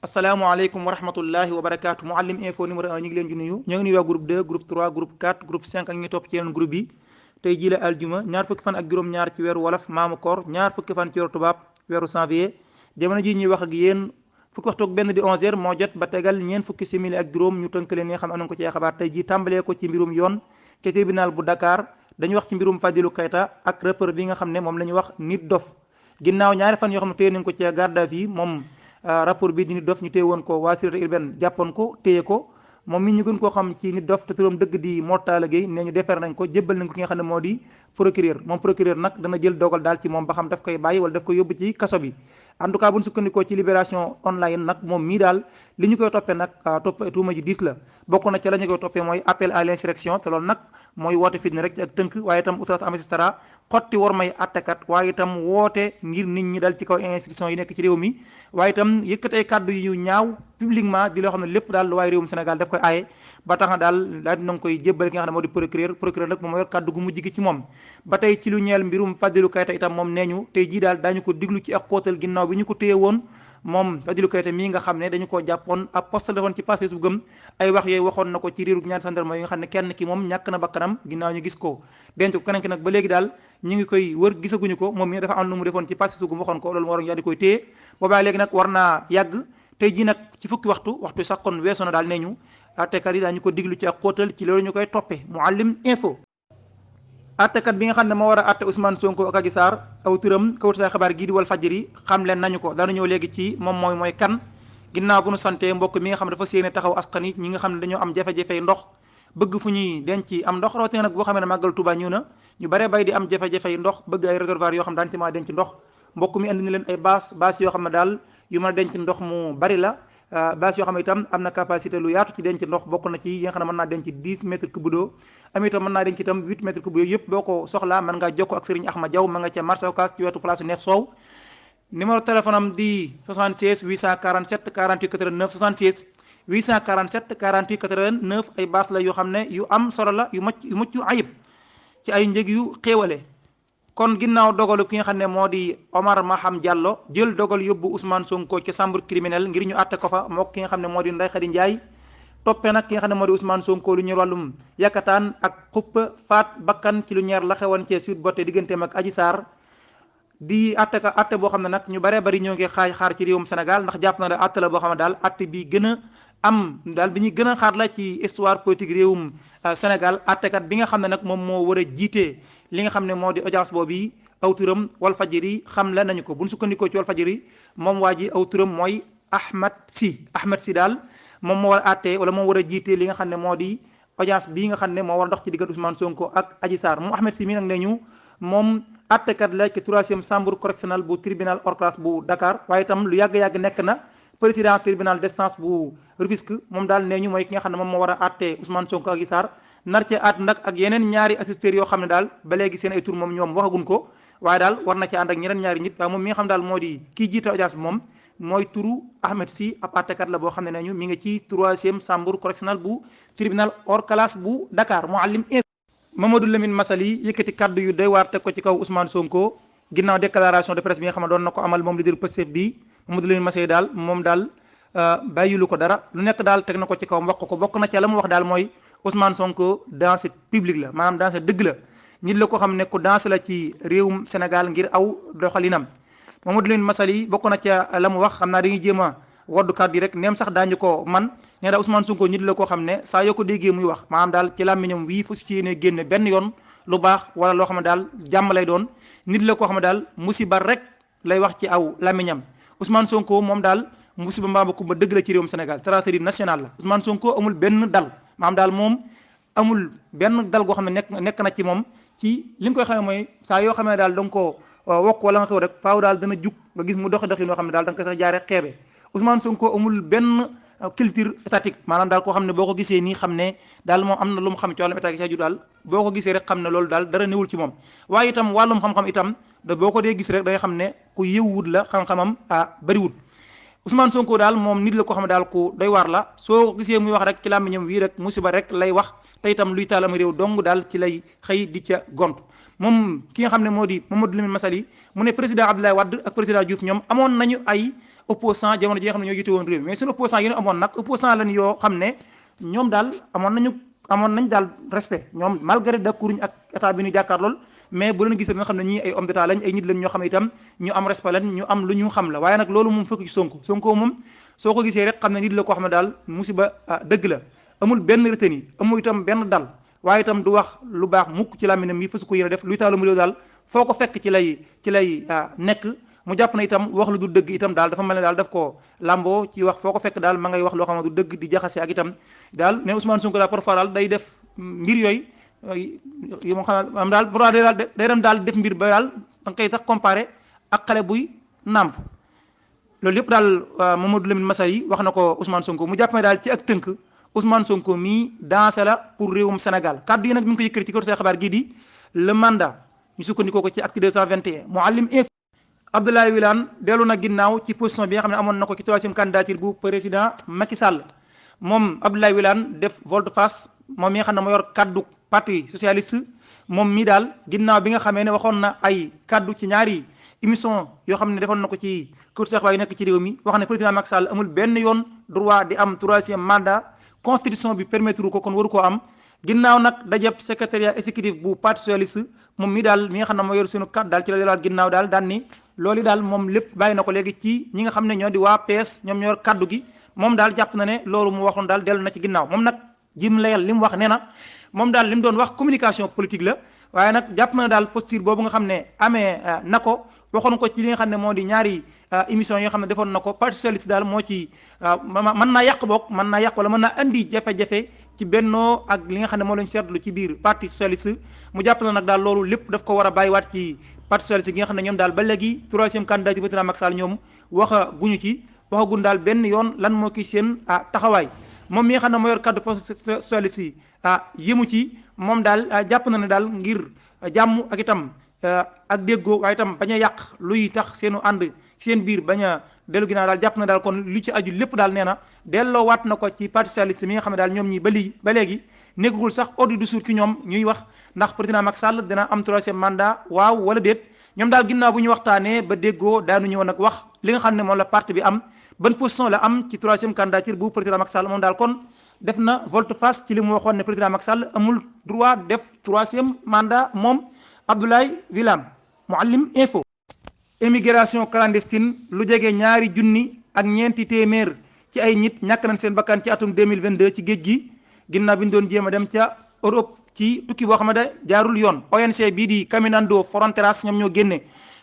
asalaamaaleykum wa rahmatullahi wa barakaatu Mouhalim info numéro 1 ñu ngi leen di nuyu ñoo ngi nuyu waa groupe 2 groupe 3 groupe 4 groupe 5 ak ñi topp ci yeneen groupe yi tey jii la aljuma ñaar fukki fan ak juróom-ñaar ci weeru wolof maamu koor ñaar fukki fan ci weeru tubaab weeru janvier jamono ji ñuy wax ak yéen fukki waxtu ak benn di 11h moo jot ba tegal ñeen fukki simili ak juróom ñu tënk leen yi nga xam ne am nañu ko ci ay xabaar tey jii tàmbalee ko ci mbirum yoon ca tribunal bu Dakar dañu wax ci mbirum Fadilou Keita ak rappeur bi nga xam ne moom la ñu wax Nit Dof ginnaaw ñaari fan yoo xam ne téye nañ ko ci garde à vue moom rapport bi di Nit Dof ñu téye woon ko waa sûreté urbaine jàppoon ko téye ko moom mi ñu gën koo xam ci Nit Dof te turam dëgg di Mortala Gueye nee ñu defeer nañ ko jébbal nañ ko ki nga xam ne moo di procureur moom procureur nag dana jël dogal daal ci moom ba xam daf koy bàyyi wala daf koy yóbbu ci kaso bi en tout cas bu ñu sukkandikoo ci libération online nag moom mii daal li ñu koy toppee nag topp tuuma ji 10 la bokk na ca la ñu koy toppee mooy appel à l'insurrection te loolu nag mooy woote fitna rek ci ak tënk waaye itam outrage à magistrat xotti war may attekat waaye itam woote ngir nit ñi dal ci kaw institution yi nekk ci réew mi waaye itam yëkkat ay kàddu yu ñaaw publiquement di loo xam ne lépp daal lu waaye réewum Sénégal daf koy aaye ba tax na daal daal dina koy jébbal ki nga xam ne moo di procureur nag moom moo yor kàddu gu mujj gi ci moom ba tey ci lu ñeel mbirum Fadilou Keita itam moom nee ñu tey jii daal daañu ko diglu ci ak xóotal ginnaaw bi ñu ko téye woon moom Fadilou Keita mii nga xam ne dañu koo jàppoon ab post defoon ci page Facebook am ay wax yooyu waxoon na ko ci réeru ñaari gendarme yi nga xam ne kenn ki moom ñàkk na bakkanam ginnaaw ñu gis ko denc ko keneen ki nag ba léegi daal ñu ngi koy wër gisaguñu ko moom mii dafa am lu mu defoon ci page Facebook am waxoon ko loolu moo waroon yaa di koy téye boobaa léegi nag war naa yàgg tey jii nag ci fukki waxtu sax kon weesu na daal nee ñu attekat yi daañu ko diglu ci ak xóotal ci loolu ñu koy toppee Mouhalim info attekat bi nga xam ne moo war a atte Ousmane Sonko ak Adji Sarr aw turam kawut say xabaar gii di Walf Fadjri xam leen nañu ko daanu ñëw léegi ci moom mooy kan ginnaaw bu nu sante mbokk mi nga xam ne dafa séene taxaw askan yi ñi nga xam ne dañoo am jafe-jafey ndox bëgg fu ñuy denc am ndox rawatina nag boo xamee ne màggal Tuubaa ñëw na ñu bare bay di am jafe-jafey ndox bëgg ay réservoir yoo xam ne daan ci mën a denc ndox mbokk mi andi na leen ay bâche yoo xam ne daal yu mën a denc ndox mu bari la bâche yoo xam ne itam am na capacité lu yaatu ci denc ndox bokk na ci yi nga xam ne mën naa denc 10 mètres cube d'eau am itam mën naa denc itam 8 mètres cube yooyu yëpp boo ko soxlaa mën ngaa jokkoo ak Serigne Ahmad Diaw ma nga ca marché Ocass ci wetu place Neex Soow numéro téléphone am di 76 847 48 89 76 847 48 89 ay bâche la yoo xam ne yu am solo la yu mucc ayib ci ay njëg yu xéewale kon ginnaaw dogalu ki nga xam ne moo di Omar Maham Diallo jël dogal yóbbu Ousmane Sonko ci chambre criminelle ngir ñu àtte ko fa moo ki nga xam ne moo di Ndeye Khady Ndiaye toppee nag ki nga xam ne moo di Ousmane Sonko lu ñeer wàllum yàkkataan ak xuppa faat bakkan ci lu ñeer la xewoon ci Sweet Beauté digganteem ak Adji Sarr di àtte boo xam ne nag ñu baree bari ñoo ngi xaar ci réewum Sénégal ndax jàpp na ne àtte la boo xam ne daal àtte bi gën a am daal bi ñuy gën a xaar la ci histoire politique réewum Sénégal àttekat bi nga xam ne nag moom moo war a jiite li nga xam ne moo di audience boobu yi aw turam Walf Fadjri xam la nañu ko bu ñu sukkandikoo ci Walf Fadjri moom waa ji aw turam mooy Ahmed Sy daal moom moo war a àtte wala moo war a jiite li nga xam ne moo di audience bii nga xam ne moo war a dox ci diggante Ousmane Sonko ak Adji Sarr moom Ahmed Sy mi nag ne ñu moom àttekat la ci 3e chambre correctionnelle bu tribunal hors classe bu Dakar waaye itam lu yàgg-yàgg nekk na président tribunal d'instance bu Rufisque moom daal nee ñu mooy ki nga xam ne moom moo war a àtte Ousmane Sonko ak Adji Sarr nar cee àtt nag ak yeneen ñaari assisteurs yoo xam ne daal ba léegi seen ay tur moom ñoom waxagun ko waaye daal war na ci ànd ak ñeneen ñaari nit waaye moom mi nga xam daal moo di kii jiite audience bi moom mooy turu Ahmed Sy ab àttekat la boo xam ne nañu mi ngi ci 3e chambre correctionnelle bu tribunal hors classe bu Dakar Mouhalim Mamadou Lamine Massaly yëkkati kaddu yu doy waar teg ko ci kaw Ousmane Sonko ginnaaw déclaration de presse bi nga xam ne doon na ko amal moom leader Pastef bi Mamadou Lamine Massaly daal moom daal bàyyilu ko dara lu nekk daal teg na ko ci kaw wax ko bokk na ca la mu wax daal mooy Ousmane Sonko dansé public la maanaam dansé dëgg la nit la ko xam ne ku dansé la ci réewum Sénégal ngir aw doxalinam Mamadou Lamine Massaly bokk na ca la mu wax xam naa dañuy jéem a woddu kàddu yi rek neem sax daañu ko man nee daal Ousmane Sonko nit la koo xam ne saa yoo ko déggee muy wax maanaam daal ci làmmiñam wii fu ci yéene génne benn yoon lu baax wala loo xam ne daal jàmm lay doon nit la koo xam ne daal musiba rek lay wax ci aw làmmiñam Ousmane Sonko moom daal musiba mbaaba kumba dëgg la ci réewum Sénégal tragédie nationale la Ousmane Sonko amul benn dal maanaam daal moom amul benn dal goo xam ne nekk na ci moom ci li nga koy xamee mooy saa yoo xamee daal da nga ko wokk wala nga xew rek faaw daal dana jug nga gis mu doxi yoo xam ne daal da nga koy sax jaare xeebe Ousmane Sonko amul benn culture étatique maanaam daal koo xam ne boo ko gisee nii xam ne daal moom am na lu mu xam ci wàllum état gi daal boo ko gisee rek xam ne loolu daal dara newul ci moom waaye itam wàllum xam-xam itam da boo ko dee gis rek da nga xam ne ku yëwwut la xam-xamam bariwut Ousmane Sonko daal moom nit la ko xam ne daal ku doy waar la soo gisee muy wax rek ci làmmiñam wii rek musiba rek lay wax te itam luy taal am réew dong daal ci lay xëy di ca gont moom ki nga xam ne moo di Mamadou Lamine Massaly mu ne président Abdoulaye Wade ak président Diouf ñoom amoon nañu ay opposant jamono ji nga xam ne ñoo jiite woon réew mi mais suñu opposant yi ñu amoon nag opposant lañ yoo xam ne ñoom daal amoon nañ daal respect ñoom malgré d'accorduñ ak état bi ñu jàkkaar lool mais bu leen gisee nga xam ne ñii ay homme d'état lañ ay nit lañ ñoo xam ne itam ñu am respect lañ ñu am lu ñu xam la waaye nag loolu moom fekk ci Sonko moom soo ko gisee rek xam ne nit la koo xam ne daal musiba dëgg la amul benn retenu amul itam benn dal waaye itam du wax lu baax mukk ci làmminam yi fësu ko yéene def luy taalum réew daal foo ko fekk ci lay nekk mu jàpp na itam wax lu du dëgg itam daal dafa mel ne daal daf ko lamboo ci wax foo ko fekk daal ma ngay wax loo xam ne du dëgg di jaxase ak itam daal ne Ousmane Sonko daal parfois daal day def mbir yooyu yi moo xam ne am daal bu day dem daal def mbir ba daal da nga koy tax comparé ak xale buy nàmp loolu yëpp daal Mamadou Lamine Massaly wax na ko Ousmane Sonko mu jàpp ne daal ci ak tënk Ousmane Sonko mii dansé la pour réewum Sénégal kaddu yi nag mi ngi ko yëkkati ci kër xabaar gii di le mandat ñu sukkandikoo ko ci acte 221 Mouhalim Abdoulaye Wilane dellu na ginnaaw ci position bi nga xam ne amoon na ko ci troisième candidature bu président Macky Sall moom Abdoulaye Wilane def volte-face moom mi nga xam ne moo yor kaddu parti socialiste moom mii daal ginnaaw bi nga xamee ne waxoon na ay kaddu ci ñaari émission yoo xam ne defoon na ko ci kër xabaar yi nekk ci réew mi wax ne président Macky Sall amul benn yoon droit di am troisième mandat constitution bi permettre ko kon waru koo am ginnaaw nag dajeb secrétariat exécutif bu parti socialiste moom mi daal mi nga xam ne moo yor suñu kat daal ci la delaat ginnaaw daal daan ni loolu daal moom lépp bàyyi na ko léegi ci ñi nga xam ne ñoo di waa PS ñoom ñoo yor kaddu gi moom daal jàpp na ne loolu mu waxoon daal dellu na ci ginnaaw moom nag jim layal li mu wax nee na moom daal li mu doon wax communication politique la waaye nag jàpp na daal posture boobu nga xam ne amee na ko waxoon ko ci li nga xam ne moo di ñaari émission yi nga xam ne defoon na ko parti socialiste daal moo ci mën naa yàq boog mën naa yàq wala mën naa andi jafe-jafe ci bennoo ak li nga xam ne moo lañ seetlu ci biir parti socialiste mu jàpp na nag daal loolu lépp daf ko war a bàyyiwaat ci parti socialiste gi nga xam ne ñoom daal ba léegi troisième candidat ci président Macky Sall ñoom waxaguñu ci waxaguñ daal benn yoon lan moo ki seen taxawaay moom mi nga xam ne moo yor kaddu socialiste yi yëmu ci moom daal jàpp na ne daal ngir jàmm ak itam ak déggoo waaye itam bañ a yàq luy tax seenu ànd seen biir bañ a dellu ginnaaw daal jàpp na daal kon lu ci aju lépp daal nee na delloo waat na ko ci parti socialiste mi nga xam ne daal ñoom ñi ba léegi nekkagul sax ordre du jour ci ñoom ñuy wax ndax président Macky Sall dina am troisième mandat waaw wala déet ñoom daal ginnaaw bu ñu waxtaanee ba déggoo daanu ñëw nag wax li nga xam ne moom la parti bi am ban position la am ci troisième candidature bu président Macky Sall moom daal kon def na volte-face ci li mu waxoon ne président Macky Sall amul droit def troisième mandat moom Abdoulaye Wilane Mouhalim info. Immigration clandestine lu jege ñaari junni ak ñeenti téeméer ci ay nit ñàkk nañ seen bakkan ci atum 2022 ci géej gi ginnaaw bi ñu doon jéem a dem ca Europe ci tukki boo xam ne jaarul yoon ONG bii di Caminando Fronteras ñoom ñoo génne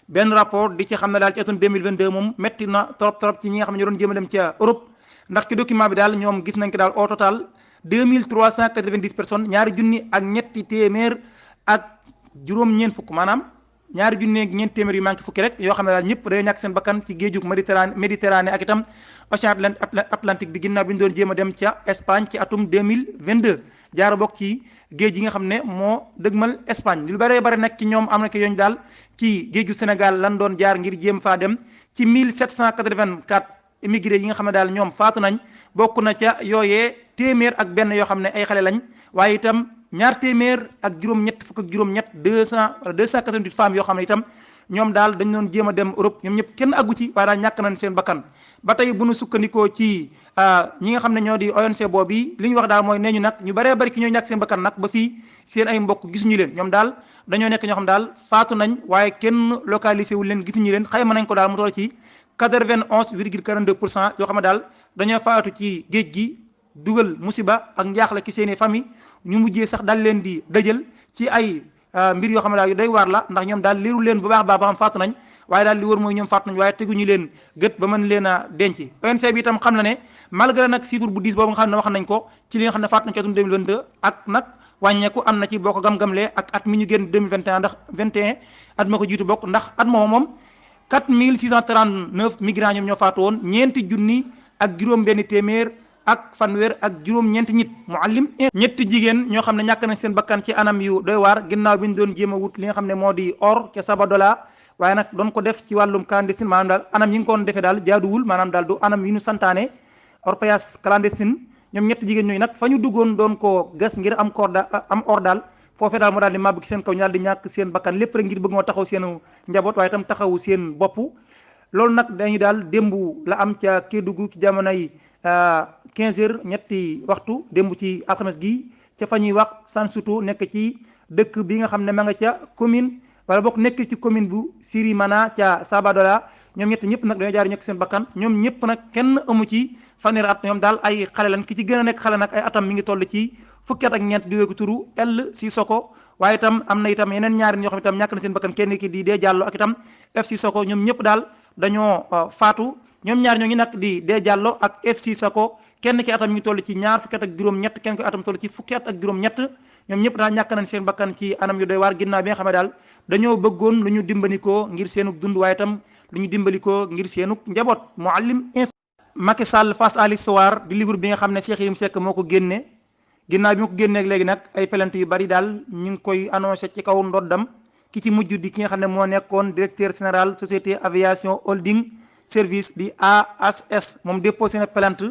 benn rapport di ci xam ne daal ci atum 2022 moom metti na trop ci ñi nga xam ne ñoo doon jéem a dem ca Europe ndax ci document bi daal ñoom gis nañ ko daal au total 2390 personnes ñaari junni ak ñetti téeméer ak juróom-ñeent fukk maanaam ñaari junni ak ñeent téeméer yu manqué fukki rek yoo xam ne daal ñëpp day ñàkk seen bakkan ci géejug Méditerranée ak itam océan Atlantique bi ginnaaw bi ñu doon jéem a dem ca Espagne ci atum 2022 jaara bokk ci géej yi nga xam ne moo dëgmal Espagne lu bëree bëri nag ci ñoom am na ko yooñ daal ci géeju Sénégal lan doon jaar ngir jéem faa dem ci 1784 immigré yi nga xam ne daal ñoom faatu nañ bokk na ca yooyee téeméer ak benn yoo xam ne ay xale lañ waaye itam ñaar téeméer ak juróom-ñett fukk ak juróom-ñett 288 femmes yoo xam ne itam ñoom daal dañ doon jéem a dem Europe ñoom ñëpp kenn àggu ci waaye daal ñàkk nañ seen bakkan ba tey bu nu sukkandikoo ci ñi nga xam ne ñoo di ONG boobu li ñu wax daal mooy nee ñu nag ñu bëree bëri ki ñooy ñàkk seen bakkan nag ba fii seen ay mbokk gisuñu leen ñoom daal dañoo nekk ñoo xam daal faatu nañ waaye kenn localisé wul leen gisuñu leen xayma nañ ko daal mu toll ci 91,42% yoo xam ne daal dañoo faatu ci géej gi dugal musiba ak njaaxle ki seeni famille ñu mujjee sax daal leen di dëjël ci ay mbir yoo xam ne daal yu doy waar la ndax ñoom daal liiru leen bu baax ba xam faatu nañ waaye daal li wër mooy ñoom faatu nañ waaye teguñu leen gët ba mën leen a denc ONG bi itam xam na ne malgré nag chiffre bu 10 boobu nga xam ne wax nañ ko ci li nga xam ne faatu nañ ci atum 2022 ak nag wàññeeku am na ci boo ko gam-gamlee ak at mi ñu génn 2021 ndax 21 at ma ko jiitu bokk ndax at moom 4639 migrants ñoom ñoo faatu woon ñeenti junni ak juróom benn téeméer ak fanweer ak juróom-ñeenti nit Mouhalim ñetti jigéen ñoo xam ne ñàkk nañ seen bakkan ci anam yu doy waar ginnaaw bi ñu doon jéem a wut li nga xam ne moo di or ca Sabadola waaye nag doon ko def ci wàllum clandestine maanaam daal anam yi nga ko doon defee daal jaaduwul maanaam daal du anam yi ñu santaane orpaillage clandestine ñoom ñett jigéen ñooyu nag fa ñu duggoon doon ko gas ngir am or daal foofee daal moo daal di màbb ci seen kaw ñu daal di ñàkk seen bakkan lépp rek ngir bëgg moo taxaw seen njaboot waaye itam taxawu seen bopp loolu nag dañuy daal démb la am ca Kédougou ci jamonoy 15 heures ñetti waxtu démb ci alxames gi ca fa ñuy wax Sansuto nekk ci dëkk bi nga xam ne ma nga ca commune wala bokk nekk ci commune bu Sirimana ca Sabadola ñoom ñëpp nag dañoo jaar ñekk seen bakkan ñoom ñëpp nag kenn amu ci fanweeri at ñoom daal ay xale lan ki ci gën a nekk xale nag ay atam mi ngi toll ci fukki at ak ñeent di wéeku turu El Sissoko waaye itam am na itam yeneen ñaari ñoo xam itam ñàkk na seen bakkan kenn ki di Dee Diallo ak itam F Sissoko ñoom ñëpp daal dañoo faatu ñoom ñaar ñoo ngi nag di Dee Diallo ak F Sissoko kenn ki atam mi ngi toll ci ñaar fukki at ak juróom-ñett kenn ki atam toll ci fukki at ak juróom-ñett ñoom ñëpp daal ñàkk nañ seen bakkan ci anam yu doy waar ginnaaw bi nga xam ne daal dañoo bëggoon lu ñu dimbalikoo ngir seenug dund waaye itam lu ñu dimbalikoo ngir seenug njaboot Mouhalim Macky Sall face à l'histoire di livre bi nga xam ne Cheikh Yérim Seck moo ko génne ginnaaw bi ma ko génneeg léegi nag ay plainte yu bari daal ñu ngi koy annoncé ci kaw ndoddam ki ci mujj di ki nga xam ne moo nekkoon directeur général société aviation holding service di AAS moom déposé na plainte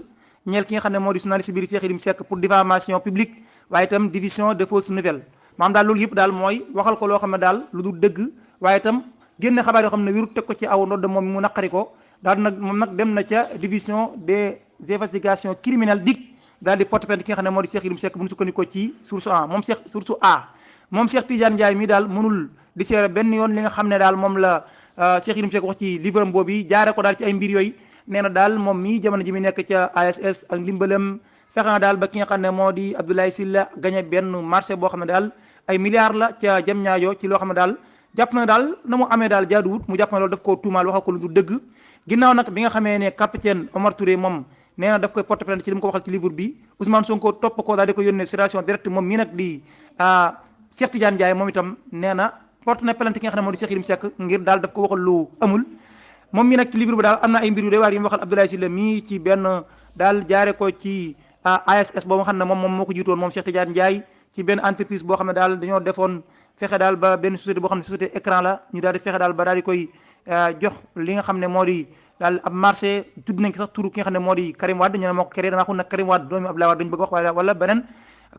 ñeel ki nga xam ne moo di journaliste bi di Cheikh Yérim Seck pour diffamation publique waaye itam division de fausses nouvelles maanaam daal loolu yëpp daal mooy waxal ko loo xam ne daal lu dul dëgg waaye itam génne xabaar yoo xam ne wérut teg ko ci aw ndodd moom mu naqari ko daal nag moom nag dem na ca division des investigations criminelles DIC daal di porte plainte ki nga xam ne moo di Cheikh Yérim Seck bu ñu sukkandikoo ci source A moom Cheikh Tidiane Ndiaye mi daal mënul di seere benn yoon li nga xam ne daal moom la Cheikh Yérim Seck wax ci livre am boobu jaare ko daal ci ay mbir yooyu nee na daal moom mii jamono ji mi nekk ca ASS ak ndimbalam fexe na daal ba ki nga xam ne moo di Abdoulaye Sylla gagné benn marché boo xam ne daal ay milliards la ca jam ñaayo ci loo xam ne daal jàpp na daal na mu amee daal jaaduwut mu jàpp na loolu daf koo tuumaal waxal ko lu du dëgg ginnaaw nag bi nga xamee ne capitaine Omar Touré moom nee na daf koy porte plainte ci li mu ko waxal ci livre bi Ousmane Sonko topp ko daal di ko yónnee citation directe moom mii nag di Cheikh Tidiane Ndiaye moom itam nee na porte na plainte ki nga xam ne moo di Cheikh Yérim Seck ngir daal daf ko waxal lu amul moom mii nag ci livre bi daal am na ay mbir yu doy waar yi mu waxal Abdoulaye Sylla mii ci benn daal jaare ko ci ASS boo nga xam ne moom moo ko jiitoon moom Cheikh Tidiane Ndiaye ci benn entreprise boo xam ne daal dañoo defoon fexe daal ba benn société boo xam ne société écran la ñu daal di fexe daal ba daal di koy jox li nga xam ne moo di daal ab marché tudd nañ ko sax turu ki nga xam ne moo di Karim Wade ñu ne moo ko créé damaa xam nag Karim Wade doomi Abdoulaye Wade duñu bëgg wax waaye wala beneen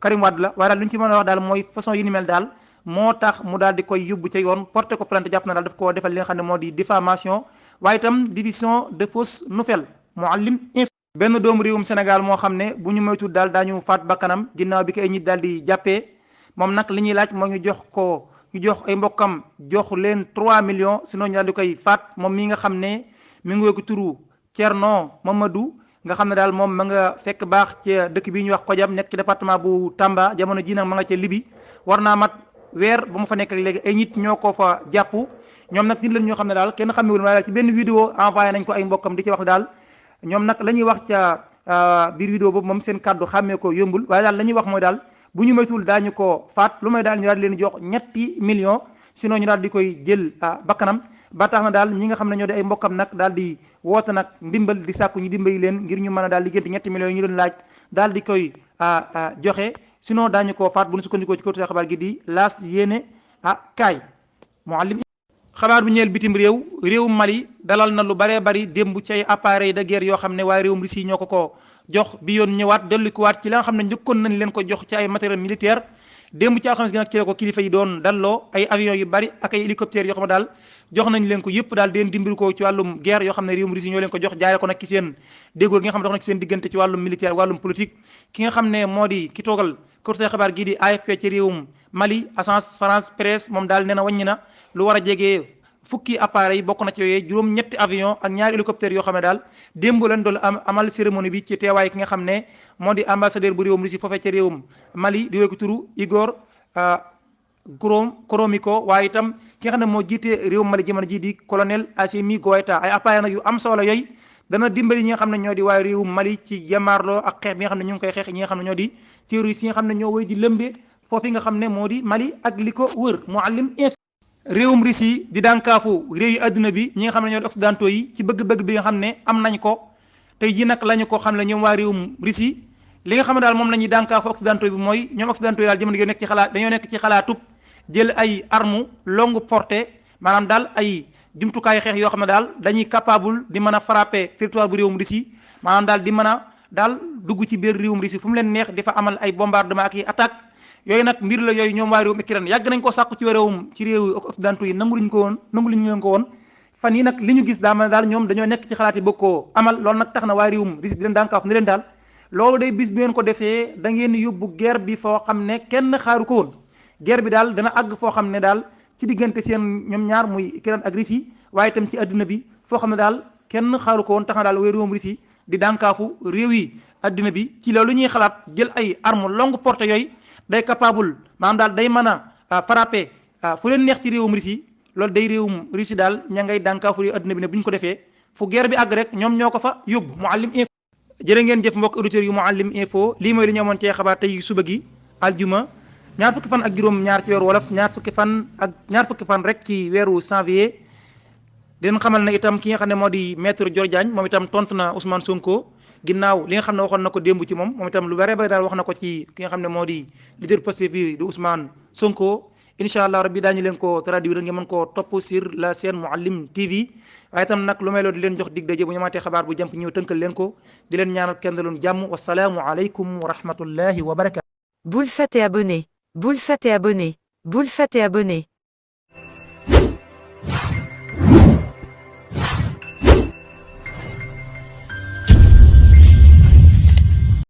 Karim Wade la waaye daal lu ñu ci mën a wax daal mooy façon yi ni mel daal moo tax mu daal di koy yóbbu ca yoon porté ko plainte jàpp na daal daf ko defal li nga xam ne moo di diffamation waaye itam division de fausses nouvelles Mouhalim benn doomu réewum Sénégal moo xam ne bu ñu moytuwul daal daañu faat bakkanam ginnaaw bi ko ay nit daal di jàppee moom nag li ñuy laaj moo ñu jox ay mbokkam jox leen 3 millions sinon ñu daal di koy faat moom mi nga xam ne mi ngi wéeku turu Thierno Mamadou nga xam ne daal moom ma nga fekk baax ca dëkk bi ñuy wax Kodiam nekk ci département bu Tamba jamono ji nag ma nga ca Libi war naa mat weer ba mu fa nekk léegi ay nit ñoo ko fa jàpp ñoom nag nit lañ ñoo xam ne daal kenn xamewul waaye daal ci benn vidéo envoyé nañ ko ay mbokkam di ci wax daal ñoom nag la ñuy wax ca biir vidéo boobu moom seen kàddu xàmmee ko yombul waaye daal la ñuy wax mooy daal bu ñu moytuwul daañu ko faat lu may daal ñu daal di leen jox ñetti millions sinon ñu daal di koy jël bakkanam ba tax na daal ñi nga xam ne ñoo di ay mbokkam nag daal di woote nag ndimbal di sàkku ñu dimbali leen ngir ñu mën a daal di génte ñetti millions yi ñu leen laaj daal di koy joxe sinon daañu ko faat bu ñu sukkandikoo ci kawtu xabaar gi di laas yéene kaay Mouhalim xabaar bu ñeel bitim réewum Mali dalal na lu baree bari démb ci ay appareil de guerre yoo xam ne waaye réewum Russie ñoo ko jox bi yoon ñëwaat delluwaat ci la nga xam ne njëkkoon nañ leen ko jox ci ay matériel militaire démb ci alxames gi nag ci la ko kilifa yi doon dalloo ay avions yu bari ak ay hélicoptères yoo xam ne daal jox nañ leen ko yëpp daal deen dimbali ko ci wàllum guerre yoo xam ne réewum Russie ñoo leen ko jox jaare ko nag ci seen déggoo gi nga xam ne dox na ci seen diggante ci wàllum militaire wàllum politique ki nga xam ne moo di ki toogal kawtu xabaar gii di AFP ci réewum Mali agence France Presse moom daal nee na wàññi na lu war a jege fukki appareil bokk na ci yooyu juróom-ñetti avion ak ñaari hélicoptère yoo xam ne daal démb leen doon amal cérémonie bi ci teewaay ki nga xam ne moo di ambassadeur bu réewum Russie foofee ca réewum Mali di wéy ko turu Igor Koromiko waaye itam ki nga xam ne moo jiite réewum Mali jamono ji di colonel Assimi Goïta ay appareil nag yu am solo yooyu dana dimbali ñi nga xam ne ñoo di waaye réewum Mali ci jamaarloo ak xeex bi nga xam ne ñu ngi koy xeex ñi nga xam ne ñoo di terroristes yi nga xam ne ñoo wéy di lëmbe foofu nga xam ne moo di Mali ak li ko wër Mouhalim réewum Russie di dànkaafu réew yu àdduna bi ñi nga xam ne ñoo di occidentaux yi ci bëgg-bëgg bi nga xam ne am nañ ko tey ji nag lañu ko xam ne ñoom waa réewum Russie li nga xam ne daal moom la ñuy dànkaafu occidentaux bi mooy ñoom occidentaux yi daal jamono gi nekk ci xalaat dañoo nekk ci xalaatub jël ay armes longue portée maanaam daal ay jumtukaayu xeex yoo xam ne daal dañuy capable di mën a frapper territoire bu réewum Russie maanaam daal di mën a daal dugg ci biir réewum Russie fu mu leen neex di fa amal ay bombardement ak i attaque yooyu nag mbir la yooyu ñoom waa réewum Ukraine yàgg nañ ko sàkku ci réewu occidentaux yi nangu luñ leen ko woon fan yi nag li ñu gis daa mel daal ñoom dañoo nekk ci xalaat yi bëgg koo amal loolu nag tax na waa réewum Russie di leen dànkaaf ne leen daal loolu day bis bi ngeen ko defee da ngeen yóbbu guerre bi foo xam ne kenn xaaru ko woon guerre bi daal dana àgg foo xam ne daal ci diggante seen ñoom ñaar muy Ukraine ak Russie waaye itam ci adduna bi foo xam ne daal kenn xaaru ko woon tax na daal waa réewum Russie di dànkaafu réew yi adduna bi ci loolu ñuy xalaat jël ay armes longue portée yooyu day capable maanaam daal day mën a frapper fu leen neex ci réewum Russie loolu day réewum Russie daal ña ngay dànkaafu réew adduna bi ne bu ñu ko defee fu guerre bi àgg rek ñoom ñoo ko fa yóbbu. Mouhalim Info jërë ngeen jëf mbokk auditeurs yu Mouhalim Info lii mooy li ñu amoon cee xabaar tey suba gi aljuma ñaar fukki fan ak juróom ñaar ci weeru wolof ñaar fukki fan rek ci weeru janvier den xamal na itam ki nga xam ne moo di maître Dior Diagne moom itam tontu na Ousmane Sonko ginnaaw li nga xam ne waxoon na ko démb ci moom itam lu bare bare daal wax na ko ci ki nga xam ne moo di leader Pastef bi di Ousmane Sonko incha allah rabbi daañu leen ko traduire ngeen mën koo topp sur la chaîne Mouhalim TV waaye itam nag lu may loo di leen jox dig daje bu ñu amaatee xabaar bu jàmp ñëw tënkal leen ko di leen ñaanal kenn loon jàmm wasalaamu aleykum wa rahmatullahi wa barakatu. Bul fàtte abonné. Bul fàtte abonné. Bul fàtte abonné.